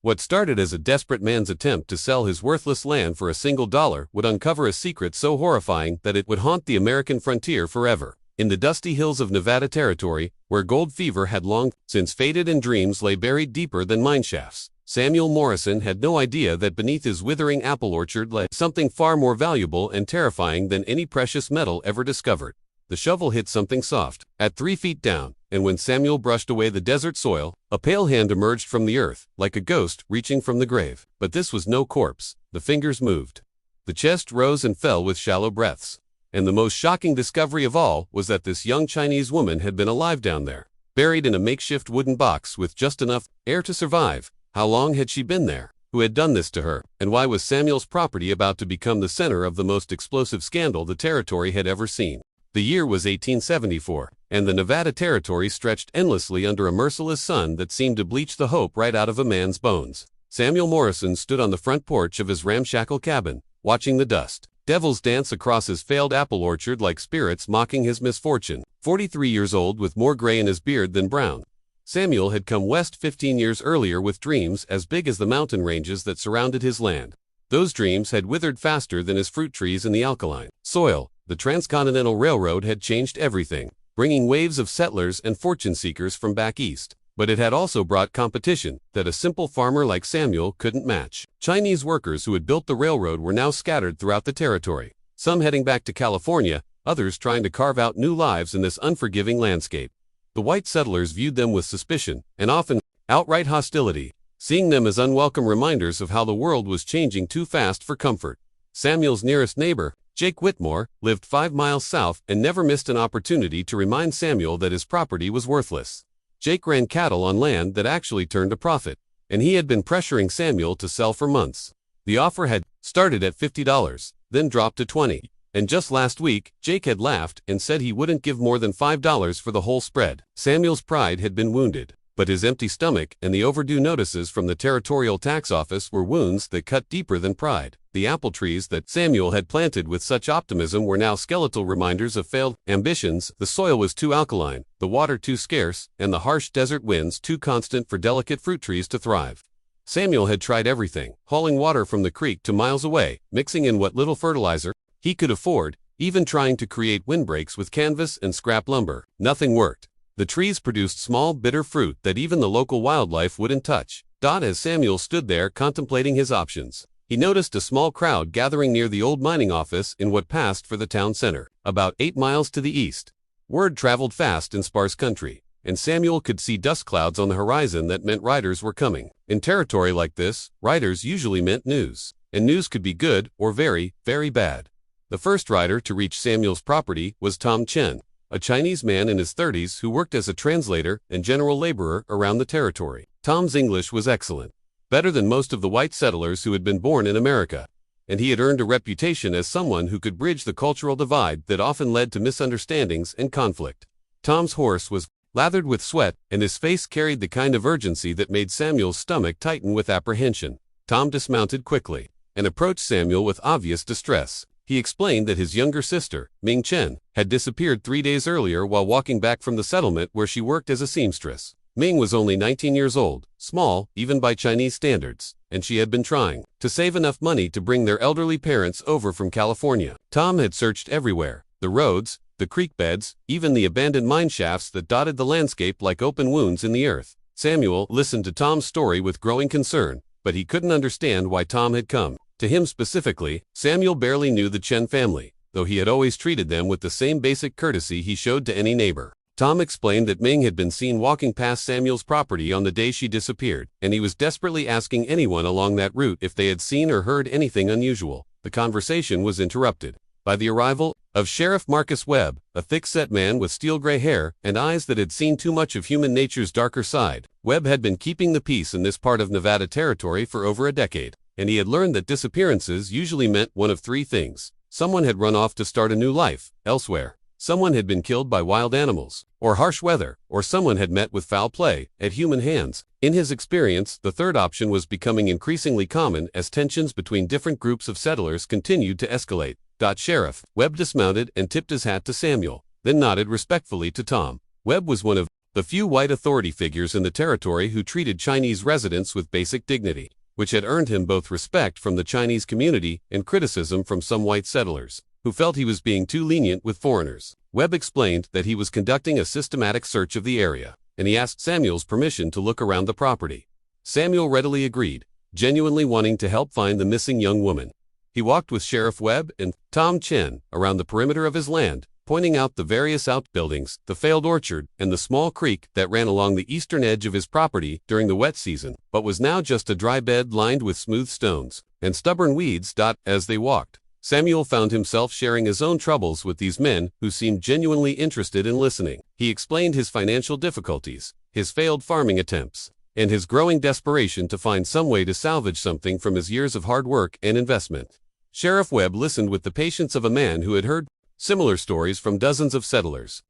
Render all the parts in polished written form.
What started as a desperate man's attempt to sell his worthless land for $1 would uncover a secret so horrifying that it would haunt the American frontier forever. In the dusty hills of Nevada Territory, where gold fever had long since faded and dreams lay buried deeper than mineshafts, Samuel Morrison had no idea that beneath his withering apple orchard lay something far more valuable and terrifying than any precious metal ever discovered. The shovel hit something soft, at 3 feet down, and when Samuel brushed away the desert soil, a pale hand emerged from the earth, like a ghost reaching from the grave. But this was no corpse. The fingers moved. The chest rose and fell with shallow breaths. And the most shocking discovery of all was that this young Chinese woman had been alive down there, buried in a makeshift wooden box with just enough air to survive. How long had she been there? Who had done this to her? And why was Samuel's property about to become the center of the most explosive scandal the territory had ever seen? The year was 1874, and the Nevada Territory stretched endlessly under a merciless sun that seemed to bleach the hope right out of a man's bones. Samuel Morrison stood on the front porch of his ramshackle cabin, watching the dust devils dance across his failed apple orchard like spirits mocking his misfortune. 43 years old with more gray in his beard than brown, Samuel had come west 15 years earlier with dreams as big as the mountain ranges that surrounded his land. Those dreams had withered faster than his fruit trees in the alkaline soil. The Transcontinental Railroad had changed everything, bringing waves of settlers and fortune seekers from back east. But it had also brought competition that a simple farmer like Samuel couldn't match. Chinese workers who had built the railroad were now scattered throughout the territory, some heading back to California, others trying to carve out new lives in this unforgiving landscape. The white settlers viewed them with suspicion, and often outright hostility, seeing them as unwelcome reminders of how the world was changing too fast for comfort. Samuel's nearest neighbor, Jake Whitmore, lived 5 miles south and never missed an opportunity to remind Samuel that his property was worthless. Jake ran cattle on land that actually turned a profit, and he had been pressuring Samuel to sell for months. The offer had started at $50, then dropped to $20, and just last week, Jake had laughed and said he wouldn't give more than $5 for the whole spread. Samuel's pride had been wounded, but his empty stomach and the overdue notices from the Territorial Tax Office were wounds that cut deeper than pride. The apple trees that Samuel had planted with such optimism were now skeletal reminders of failed ambitions. The soil was too alkaline, the water too scarce, and the harsh desert winds too constant for delicate fruit trees to thrive. Samuel had tried everything, hauling water from the creek to miles away, mixing in what little fertilizer he could afford, even trying to create windbreaks with canvas and scrap lumber. Nothing worked. The trees produced small, bitter fruit that even the local wildlife wouldn't touch. As Samuel stood there contemplating his options, he noticed a small crowd gathering near the old mining office in what passed for the town center, about 8 miles to the east. Word traveled fast in sparse country, and Samuel could see dust clouds on the horizon that meant riders were coming. In territory like this, riders usually meant news, and news could be good or very, very bad. The first rider to reach Samuel's property was Tom Chen, a Chinese man in his 30s who worked as a translator and general laborer around the territory. Tom's English was excellent, better than most of the white settlers who had been born in America, and he had earned a reputation as someone who could bridge the cultural divide that often led to misunderstandings and conflict. Tom's horse was lathered with sweat, and his face carried the kind of urgency that made Samuel's stomach tighten with apprehension. Tom dismounted quickly and approached Samuel with obvious distress. He explained that his younger sister, Ming Chen, had disappeared 3 days earlier while walking back from the settlement where she worked as a seamstress. Ming was only 19 years old, small, even by Chinese standards, and she had been trying to save enough money to bring their elderly parents over from California. Tom had searched everywhere, the roads, the creek beds, even the abandoned mine shafts that dotted the landscape like open wounds in the earth. Samuel listened to Tom's story with growing concern, but he couldn't understand why Tom had come. To him specifically, Samuel barely knew the Chen family, though he had always treated them with the same basic courtesy he showed to any neighbor. Tom explained that Ming had been seen walking past Samuel's property on the day she disappeared, and he was desperately asking anyone along that route if they had seen or heard anything unusual. The conversation was interrupted by the arrival of Sheriff Marcus Webb, a thick-set man with steel-gray hair and eyes that had seen too much of human nature's darker side. Webb had been keeping the peace in this part of Nevada Territory for over a decade, and he had learned that disappearances usually meant one of 3 things. Someone had run off to start a new life elsewhere, someone had been killed by wild animals, or harsh weather, or someone had met with foul play at human hands. In his experience, the third option was becoming increasingly common as tensions between different groups of settlers continued to escalate. Sheriff Webb dismounted and tipped his hat to Samuel, then nodded respectfully to Tom. Webb was one of the few white authority figures in the territory who treated Chinese residents with basic dignity, which had earned him both respect from the Chinese community and criticism from some white settlers, who felt he was being too lenient with foreigners. Webb explained that he was conducting a systematic search of the area, and he asked Samuel's permission to look around the property. Samuel readily agreed, genuinely wanting to help find the missing young woman. He walked with Sheriff Webb and Tom Chen around the perimeter of his land, pointing out the various outbuildings, the failed orchard, and the small creek that ran along the eastern edge of his property during the wet season, but was now just a dry bed lined with smooth stones and stubborn weeds. As they walked, Samuel found himself sharing his own troubles with these men who seemed genuinely interested in listening. He explained his financial difficulties, his failed farming attempts, and his growing desperation to find some way to salvage something from his years of hard work and investment. Sheriff Webb listened with the patience of a man who had heard similar stories from dozens of settlers,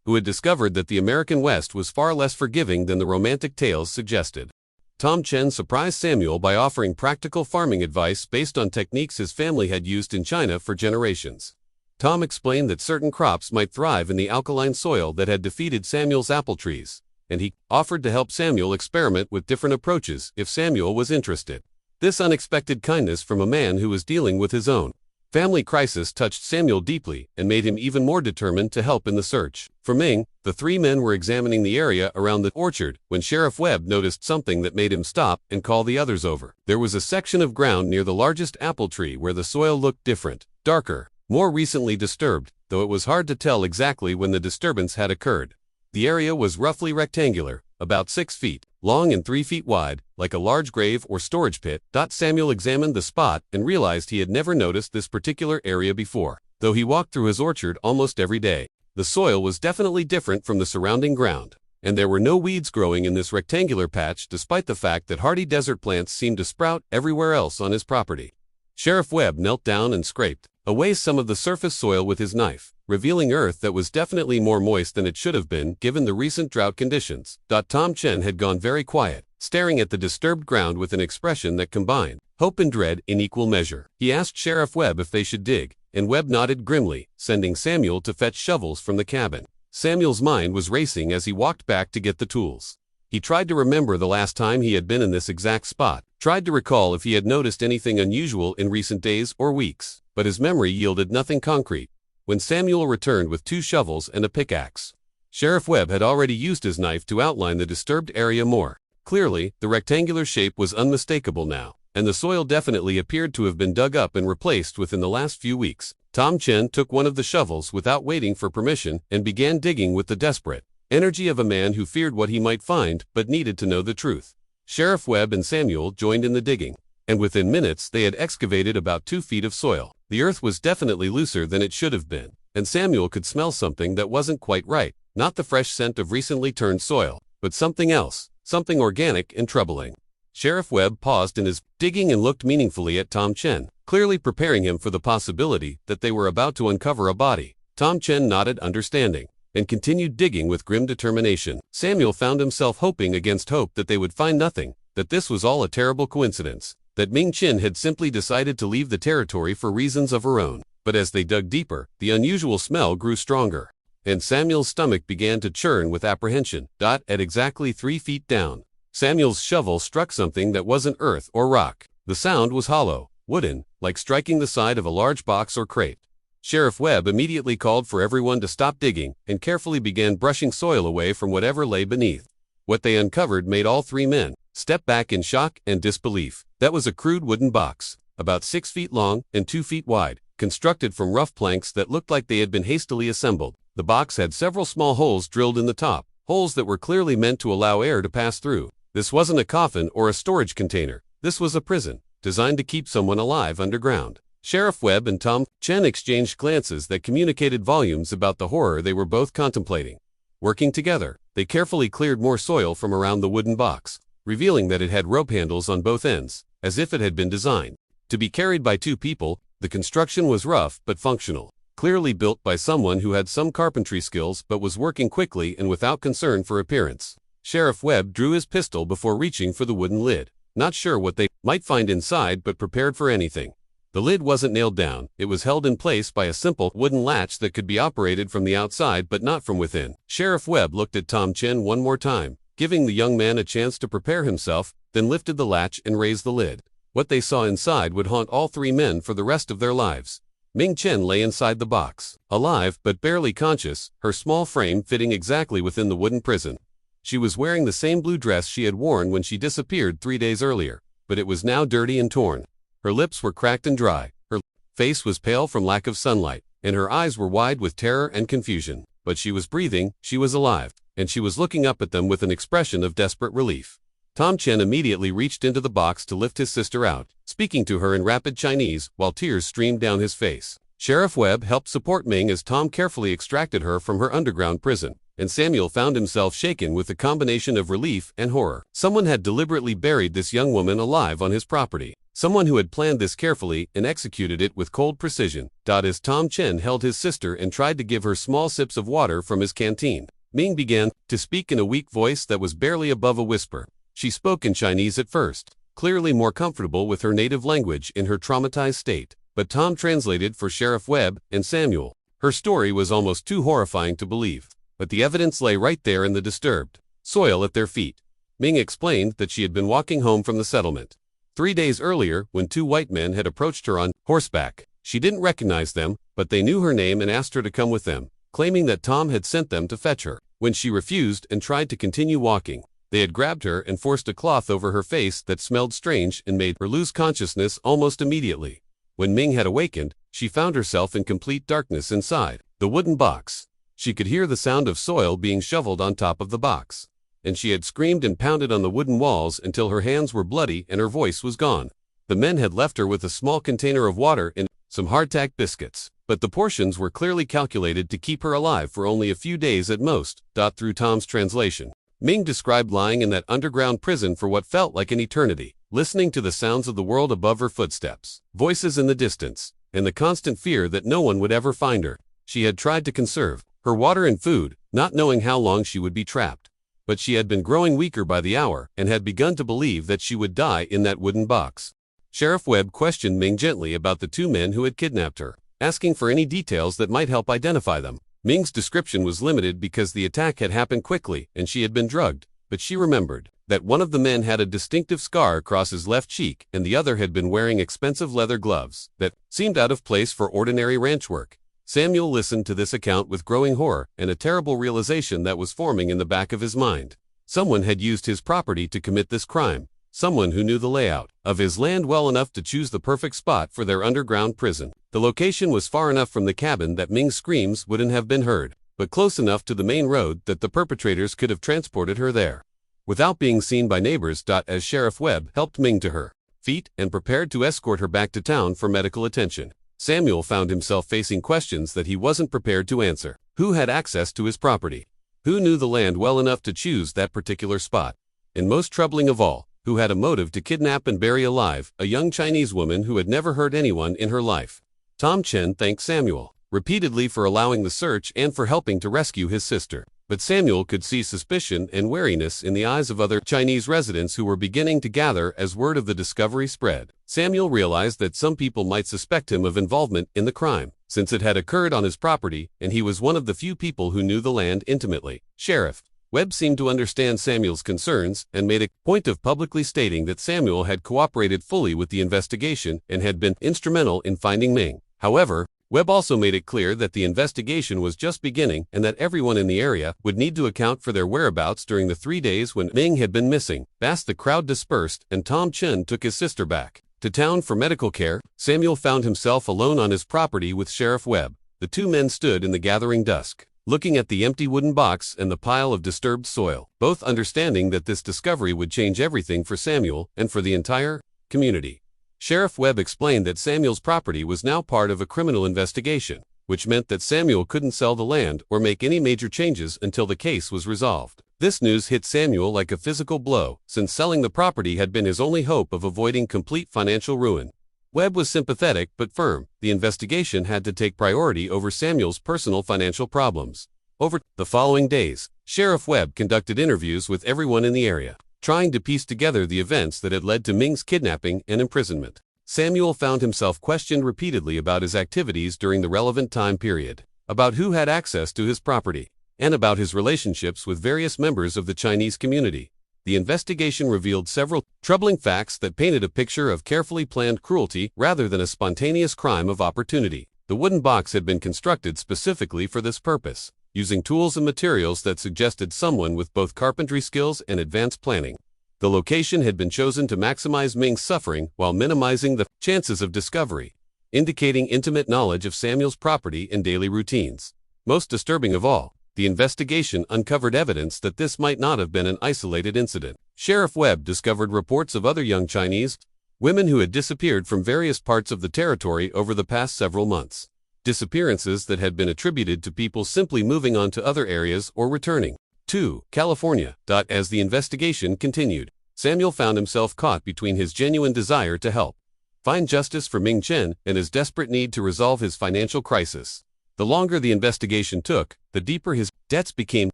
who had discovered that the American West was far less forgiving than the romantic tales suggested. Tom Chen surprised Samuel by offering practical farming advice based on techniques his family had used in China for generations. Tom explained that certain crops might thrive in the alkaline soil that had defeated Samuel's apple trees, and he offered to help Samuel experiment with different approaches if Samuel was interested. This unexpected kindness from a man who was dealing with his own family crisis touched Samuel deeply and made him even more determined to help in the search. For Ming, the three men were examining the area around the orchard when Sheriff Webb noticed something that made him stop and call the others over. There was a section of ground near the largest apple tree where the soil looked different, darker, more recently disturbed, though it was hard to tell exactly when the disturbance had occurred. The area was roughly rectangular, about 6 feet long and 3 feet wide, like a large grave or storage pit. Samuel examined the spot and realized he had never noticed this particular area before. Though he walked through his orchard almost every day, the soil was definitely different from the surrounding ground, and there were no weeds growing in this rectangular patch despite the fact that hardy desert plants seemed to sprout everywhere else on his property. Sheriff Webb knelt down and scraped away some of the surface soil with his knife, revealing earth that was definitely more moist than it should have been given the recent drought conditions. Tom Chen had gone very quiet, staring at the disturbed ground with an expression that combined hope and dread in equal measure. He asked Sheriff Webb if they should dig, and Webb nodded grimly, sending Samuel to fetch shovels from the cabin. Samuel's mind was racing as he walked back to get the tools. He tried to remember the last time he had been in this exact spot, tried to recall if he had noticed anything unusual in recent days or weeks, but his memory yielded nothing concrete. When Samuel returned with 2 shovels and a pickaxe, Sheriff Webb had already used his knife to outline the disturbed area more clearly. The rectangular shape was unmistakable now, and the soil definitely appeared to have been dug up and replaced within the last few weeks. Tom Chen took one of the shovels without waiting for permission and began digging with the desperate energy of a man who feared what he might find but needed to know the truth. Sheriff Webb and Samuel joined in the digging, and within minutes they had excavated about 2 feet of soil. The earth was definitely looser than it should have been, and Samuel could smell something that wasn't quite right. Not the fresh scent of recently turned soil, but something else, something organic and troubling. Sheriff Webb paused in his digging and looked meaningfully at Tom Chen, clearly preparing him for the possibility that they were about to uncover a body. Tom Chen nodded understanding and continued digging with grim determination. Samuel found himself hoping against hope that they would find nothing, that this was all a terrible coincidence, that Ming Chen had simply decided to leave the territory for reasons of her own. But as they dug deeper, the unusual smell grew stronger, and Samuel's stomach began to churn with apprehension. At exactly 3 feet down, Samuel's shovel struck something that wasn't earth or rock. The sound was hollow, wooden, like striking the side of a large box or crate. Sheriff Webb immediately called for everyone to stop digging and carefully began brushing soil away from whatever lay beneath. What they uncovered made all 3 men step back in shock and disbelief. That was a crude wooden box, about 6 feet long and 2 feet wide, constructed from rough planks that looked like they had been hastily assembled. The box had several small holes drilled in the top, holes that were clearly meant to allow air to pass through. This wasn't a coffin or a storage container. This was a prison, designed to keep someone alive underground. Sheriff Webb and Tom Chen exchanged glances that communicated volumes about the horror they were both contemplating. Working together, they carefully cleared more soil from around the wooden box, revealing that it had rope handles on both ends, as if it had been designed to be carried by 2 people. The construction was rough but functional, clearly built by someone who had some carpentry skills but was working quickly and without concern for appearance. Sheriff Webb drew his pistol before reaching for the wooden lid, not sure what they might find inside but prepared for anything. The lid wasn't nailed down, it was held in place by a simple wooden latch that could be operated from the outside but not from within. Sheriff Webb looked at Tom Chen one more time, giving the young man a chance to prepare himself, then lifted the latch and raised the lid. What they saw inside would haunt all three men for the rest of their lives. Ming Chen lay inside the box, alive but barely conscious, her small frame fitting exactly within the wooden prison. She was wearing the same blue dress she had worn when she disappeared 3 days earlier, but it was now dirty and torn. Her lips were cracked and dry, her face was pale from lack of sunlight, and her eyes were wide with terror and confusion. But she was breathing, she was alive, and she was looking up at them with an expression of desperate relief. Tom Chen immediately reached into the box to lift his sister out, speaking to her in rapid Chinese while tears streamed down his face. Sheriff Webb helped support Ming as Tom carefully extracted her from her underground prison, and Samuel found himself shaken with a combination of relief and horror. Someone had deliberately buried this young woman alive on his property. Someone who had planned this carefully and executed it with cold precision. As Tom Chen held his sister and tried to give her small sips of water from his canteen, Ming began to speak in a weak voice that was barely above a whisper. She spoke in Chinese at first, clearly more comfortable with her native language in her traumatized state, but Tom translated for Sheriff Webb and Samuel. Her story was almost too horrifying to believe, but the evidence lay right there in the disturbed soil at their feet. Ming explained that she had been walking home from the settlement 3 days earlier when 2 white men had approached her on horseback. She didn't recognize them, but they knew her name and asked her to come with them, claiming that Tom had sent them to fetch her. When she refused and tried to continue walking, they had grabbed her and forced a cloth over her face that smelled strange and made her lose consciousness almost immediately. When Ming had awakened, she found herself in complete darkness inside the wooden box. She could hear the sound of soil being shoveled on top of the box, and she had screamed and pounded on the wooden walls until her hands were bloody and her voice was gone. The men had left her with a small container of water and some hardtack biscuits, but the portions were clearly calculated to keep her alive for only a few days at most. Through Tom's translation, Ming described lying in that underground prison for what felt like an eternity, listening to the sounds of the world above her footsteps, voices in the distance, and the constant fear that no one would ever find her. She had tried to conserve her water and food, not knowing how long she would be trapped. But she had been growing weaker by the hour and had begun to believe that she would die in that wooden box. Sheriff Webb questioned Ming gently about the 2 men who had kidnapped her, asking for any details that might help identify them. Ming's description was limited because the attack had happened quickly and she had been drugged, but she remembered that one of the men had a distinctive scar across his left cheek and the other had been wearing expensive leather gloves that seemed out of place for ordinary ranch work. Samuel listened to this account with growing horror and a terrible realization that was forming in the back of his mind. Someone had used his property to commit this crime, someone who knew the layout of his land well enough to choose the perfect spot for their underground prison. The location was far enough from the cabin that Ming's screams wouldn't have been heard, but close enough to the main road that the perpetrators could have transported her there without being seen by neighbors. As Sheriff Webb helped Ming to her feet and prepared to escort her back to town for medical attention, Samuel found himself facing questions that he wasn't prepared to answer. Who had access to his property? Who knew the land well enough to choose that particular spot? And most troubling of all, who had a motive to kidnap and bury alive a young Chinese woman who had never hurt anyone in her life? Tom Chen thanked Samuel repeatedly for allowing the search and for helping to rescue his sister. But Samuel could see suspicion and wariness in the eyes of other Chinese residents who were beginning to gather as word of the discovery spread. Samuel realized that some people might suspect him of involvement in the crime, since it had occurred on his property and he was one of the few people who knew the land intimately. Sheriff Webb seemed to understand Samuel's concerns and made a point of publicly stating that Samuel had cooperated fully with the investigation and had been instrumental in finding Ming. However, Webb also made it clear that the investigation was just beginning and that everyone in the area would need to account for their whereabouts during the 3 days when Ming had been missing. Fast the crowd dispersed and Tom Chen took his sister back to town for medical care. Samuel found himself alone on his property with Sheriff Webb. The 2 men stood in the gathering dusk, looking at the empty wooden box and the pile of disturbed soil, both understanding that this discovery would change everything for Samuel and for the entire community. Sheriff Webb explained that Samuel's property was now part of a criminal investigation, which meant that Samuel couldn't sell the land or make any major changes until the case was resolved. This news hit Samuel like a physical blow, since selling the property had been his only hope of avoiding complete financial ruin. Webb was sympathetic but firm. The investigation had to take priority over Samuel's personal financial problems. Over the following days, Sheriff Webb conducted interviews with everyone in the area, trying to piece together the events that had led to Ming's kidnapping and imprisonment. Samuel found himself questioned repeatedly about his activities during the relevant time period, about who had access to his property, and about his relationships with various members of the Chinese community. The investigation revealed several troubling facts that painted a picture of carefully planned cruelty rather than a spontaneous crime of opportunity. The wooden box had been constructed specifically for this purpose, using tools and materials that suggested someone with both carpentry skills and advanced planning. The location had been chosen to maximize Ming's suffering while minimizing the chances of discovery, indicating intimate knowledge of Samuel's property and daily routines. Most disturbing of all, the investigation uncovered evidence that this might not have been an isolated incident. Sheriff Webb discovered reports of other young Chinese women who had disappeared from various parts of the territory over the past several months. Disappearances that had been attributed to people simply moving on to other areas or returning to California. As the investigation continued, Samuel found himself caught between his genuine desire to help find justice for Ming Chen and his desperate need to resolve his financial crisis. The longer the investigation took, the deeper his debts became,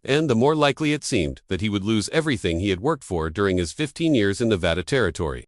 and the more likely it seemed that he would lose everything he had worked for during his 15 years in Nevada territory.